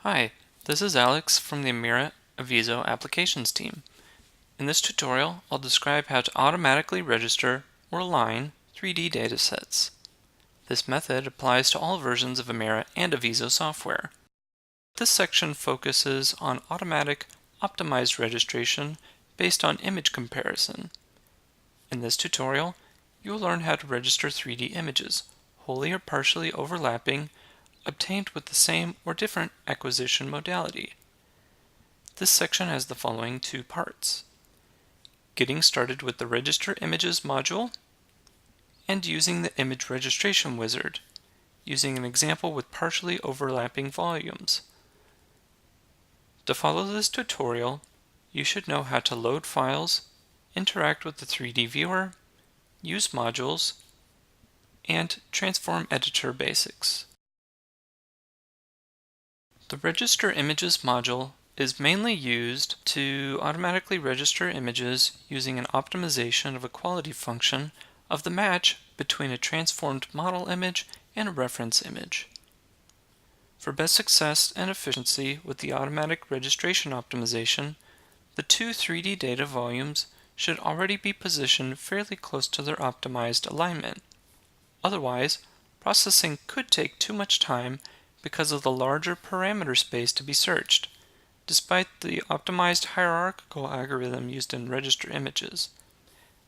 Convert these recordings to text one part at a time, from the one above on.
Hi, this is Alex from the Amira-Avizo Applications team. In this tutorial, I'll describe how to automatically register or align 3D datasets. This method applies to all versions of Amira and Avizo software. This section focuses on automatic optimized registration based on image comparison. In this tutorial, you will learn how to register 3D images, wholly or partially overlapping, obtained with the same or different acquisition modality. This section has the following two parts: getting started with the Register Images module, and using the Image Registration Wizard, using an example with partially overlapping volumes. To follow this tutorial, you should know how to load files, interact with the 3D viewer, use modules, and transform editor basics. The Register Images module is mainly used to automatically register images using an optimization of a quality function of the match between a transformed model image and a reference image. For best success and efficiency with the automatic registration optimization, the two 3D data volumes should already be positioned fairly close to their optimized alignment. Otherwise, processing could take too much time because of the larger parameter space to be searched, despite the optimized hierarchical algorithm used in register images.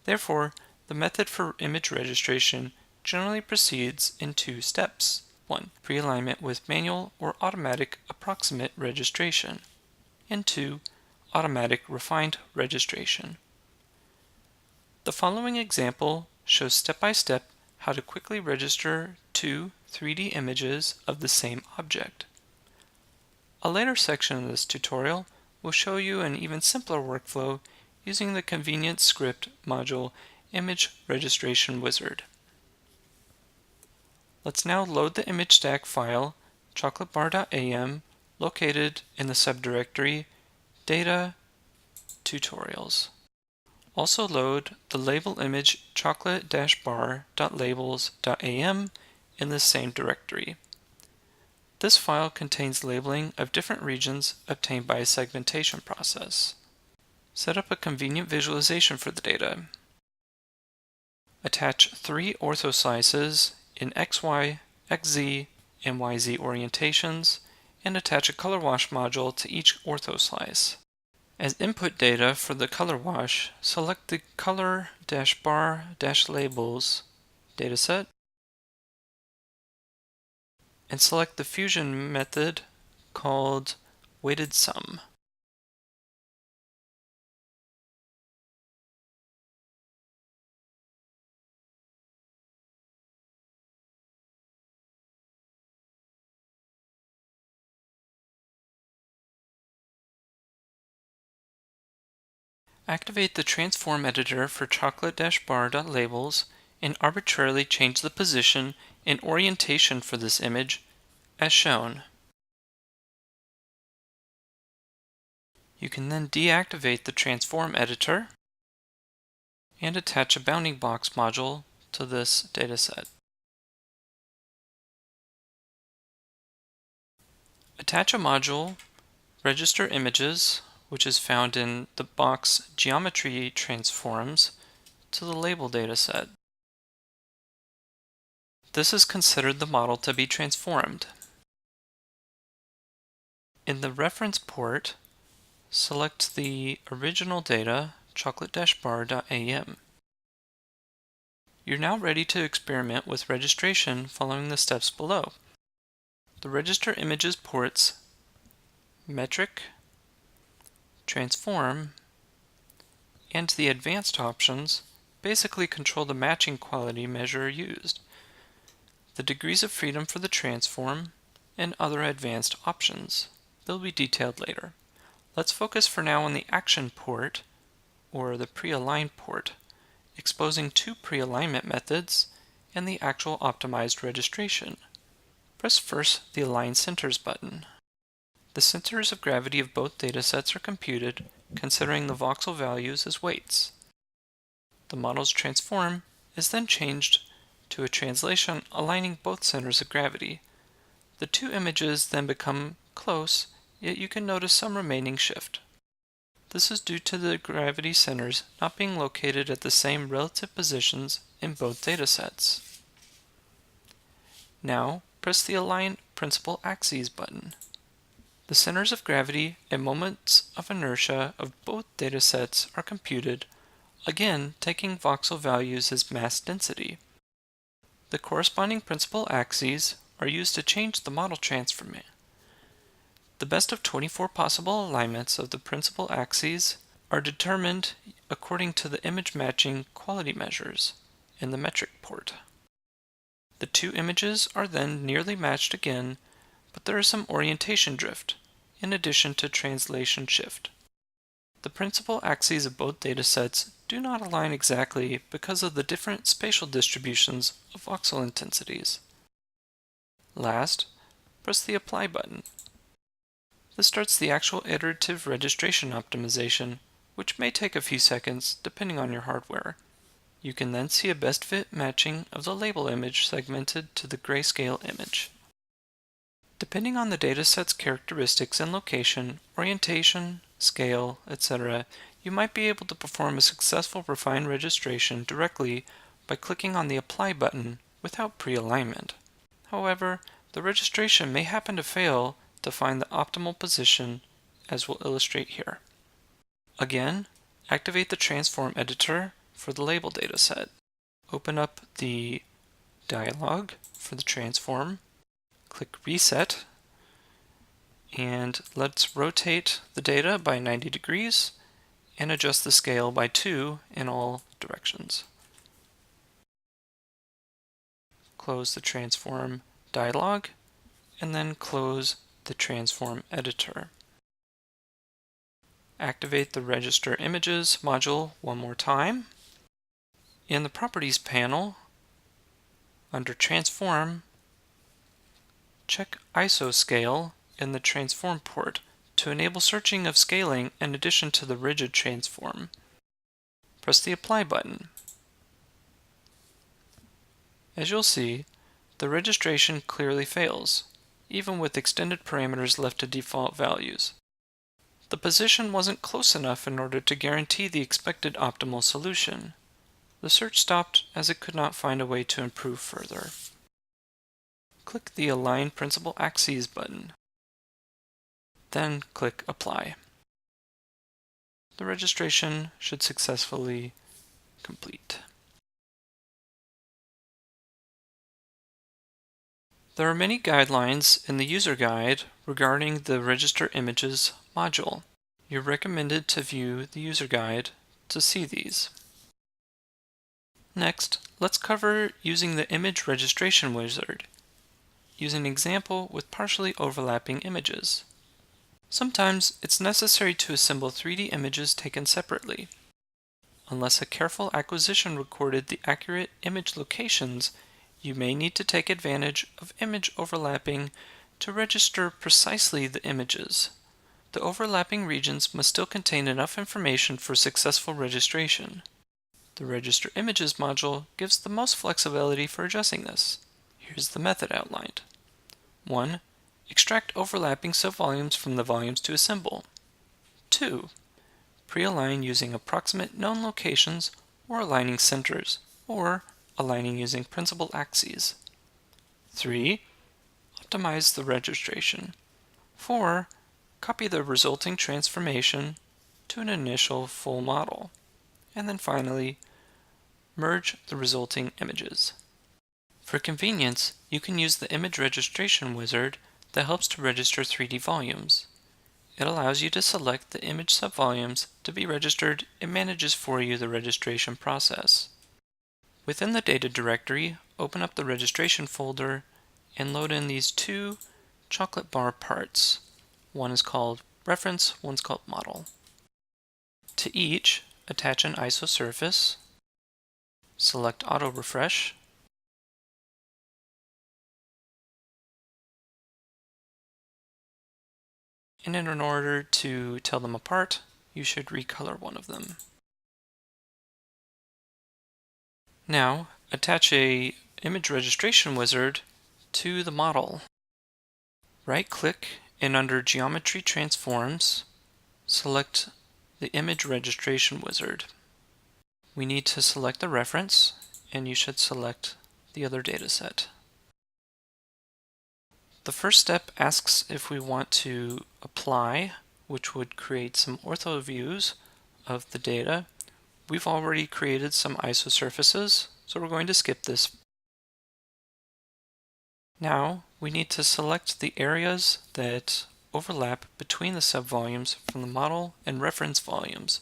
Therefore, the method for image registration generally proceeds in two steps. 1. Pre-alignment with manual or automatic approximate registration. And 2. Automatic refined registration. The following example shows step-by-step how to quickly register two 3D images of the same object. A later section of this tutorial will show you an even simpler workflow using the convenient script module Image Registration Wizard. Let's now load the image stack file chocolatebar.am located in the subdirectory Data Tutorials. Also load the label image chocolate-bar.labels.am in the same directory. This file contains labeling of different regions obtained by a segmentation process. Set up a convenient visualization for the data. Attach 3 orthoslices in XY, XZ, and YZ orientations, and attach a color wash module to each orthoslice. As input data for the color wash, select the color-bar-labels dataset and select the fusion method called weighted sum. Activate the transform editor for chocolate-bar.labels and arbitrarily change the position and orientation for this image as shown. You can then deactivate the transform editor and attach a bounding box module to this dataset. Attach a module, Register Images, which is found in the box Geometry Transforms, to the label dataset. This is considered the model to be transformed. In the reference port, select the original data, chocolate-bar.am. You're now ready to experiment with registration following the steps below. The Register Images ports Metric, Transform, and the advanced options basically control the matching quality measure used, the degrees of freedom for the transform, and other advanced options. They'll be detailed later. Let's focus for now on the action port, or the pre-align port, exposing two pre-alignment methods and the actual optimized registration. Press first the Align Centers button. The centers of gravity of both datasets are computed, considering the voxel values as weights. The model's transform is then changed to a translation aligning both centers of gravity. The two images then become Close, yet you can notice some remaining shift. This is due to the gravity centers not being located at the same relative positions in both datasets. Now, press the Align Principal Axes button. The centers of gravity and moments of inertia of both datasets are computed, again taking voxel values as mass density. The corresponding principal axes are used to change the model transform. The best of 24 possible alignments of the principal axes are determined according to the image matching quality measures in the metric port. The two images are then nearly matched again, but there is some orientation drift, in addition to translation shift. The principal axes of both datasets do not align exactly because of the different spatial distributions of voxel intensities. Last, press the Apply button. This starts the actual iterative registration optimization, which may take a few seconds depending on your hardware. You can then see a best fit matching of the label image segmented to the grayscale image. Depending on the dataset's characteristics and location, orientation, scale, etc., you might be able to perform a successful refined registration directly by clicking on the Apply button without pre-alignment. However, the registration may happen to fail to find the optimal position, as we'll illustrate here. Again, activate the Transform Editor for the label dataset. Open up the dialog for the transform, click Reset, and let's rotate the data by 90 degrees and adjust the scale by 2 in all directions. Close the Transform dialog, and then close the Transform Editor. Activate the Register Images module one more time. In the Properties panel, under Transform, check ISO Scale in the Transform port to enable searching of scaling in addition to the rigid transform. Press the Apply button. As you'll see, the registration clearly fails, even with extended parameters left to default values. The position wasn't close enough in order to guarantee the expected optimal solution. The search stopped as it could not find a way to improve further. Click the Align Principal Axes button. Then click Apply. The registration should successfully complete. There are many guidelines in the user guide regarding the Register Images module. You're recommended to view the user guide to see these. Next, let's cover using the Image Registration Wizard, using an example with partially overlapping images. Sometimes it's necessary to assemble 3D images taken separately. Unless a careful acquisition recorded the accurate image locations, you may need to take advantage of image overlapping to register precisely the images. The overlapping regions must still contain enough information for successful registration. The Register Images module gives the most flexibility for adjusting this. Here's the method outlined. 1. Extract overlapping subvolumes from the volumes to assemble. 2. Pre-align using approximate known locations or aligning centers, or aligning using principal axes. 3. Optimize the registration. 4. Copy the resulting transformation to an initial full model. And then finally, merge the resulting images. For convenience, you can use the Image Registration Wizard that helps to register 3D volumes. It allows you to select the image subvolumes to be registered and manages for you the registration process. Within the data directory, open up the registration folder and load in these two chocolate bar parts. One is called Reference, one's called Model. To each, attach an ISO surface, select Auto Refresh, and in order to tell them apart, you should recolor one of them. Now, attach a Image Registration Wizard to the model. Right-click and under Geometry Transforms, select the Image Registration Wizard. We need to select the reference, and you should select the other dataset. The first step asks if we want to apply, which would create some ortho views of the data. We've already created some isosurfaces, so we're going to skip this. Now we need to select the areas that overlap between the subvolumes from the model and reference volumes,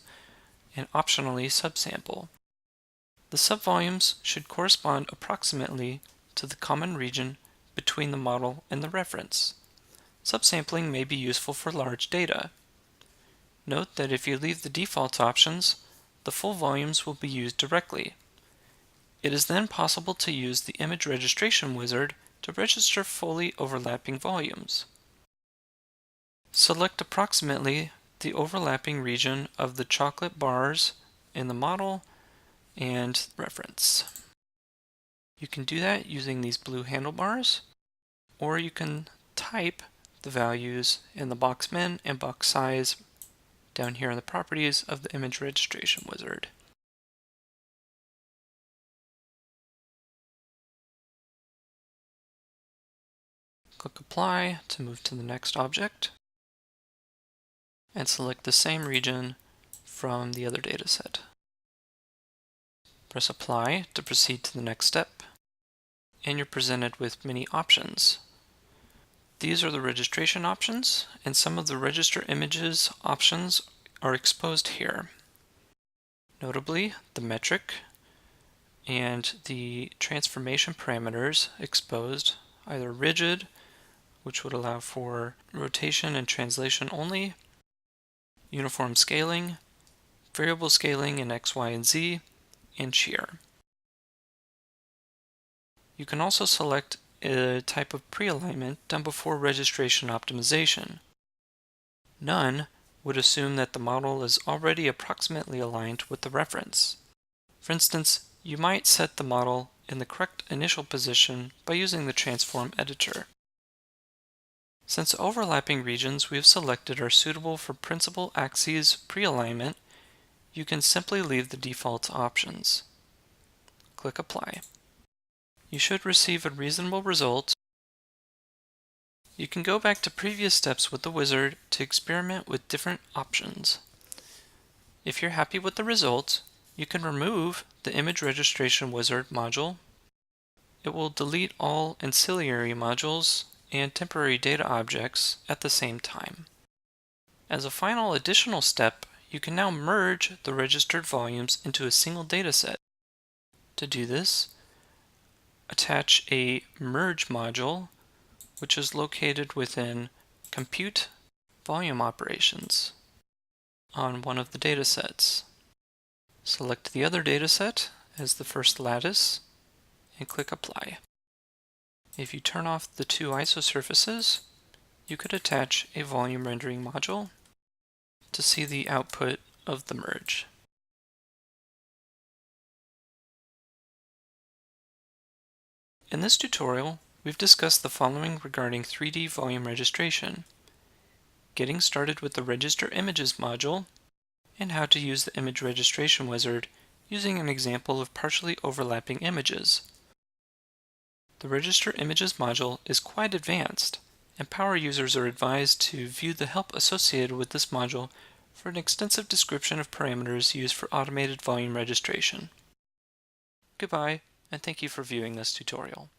and optionally subsample. The subvolumes should correspond approximately to the common region between the model and the reference. Subsampling may be useful for large data. Note that if you leave the default options, the full volumes will be used directly. It is then possible to use the Image Registration Wizard to register fully overlapping volumes. Select approximately the overlapping region of the chocolate bars in the model and reference. You can do that using these blue handlebars, or you can type the values in the box min and box size down here in the properties of the Image Registration Wizard. Click Apply to move to the next object, and select the same region from the other dataset. Press Apply to proceed to the next step, and you're presented with many options. These are the registration options, and some of the Register Images options are exposed here. Notably, the metric and the transformation parameters exposed, either rigid, which would allow for rotation and translation only, uniform scaling, variable scaling in X, Y, and Z, and shear. You can also select a type of pre-alignment done before registration optimization. None would assume that the model is already approximately aligned with the reference. For instance, you might set the model in the correct initial position by using the transform editor. Since overlapping regions we have selected are suitable for principal axes pre-alignment, you can simply leave the default options. Click Apply. You should receive a reasonable result. You can go back to previous steps with the wizard to experiment with different options. If you're happy with the result, you can remove the Image Registration Wizard module. It will delete all ancillary modules and temporary data objects at the same time. As a final additional step, you can now merge the registered volumes into a single dataset. To do this, attach a merge module, which is located within Compute Volume Operations on one of the datasets. Select the other dataset as the first lattice and click Apply. If you turn off the two isosurfaces, you could attach a volume rendering module to see the output of the merge. In this tutorial, we've discussed the following regarding 3D volume registration: getting started with the Register Images module, and how to use the Image Registration Wizard using an example of partially overlapping images. The Register Images module is quite advanced, and power users are advised to view the help associated with this module for an extensive description of parameters used for automated volume registration. Goodbye, and thank you for viewing this tutorial.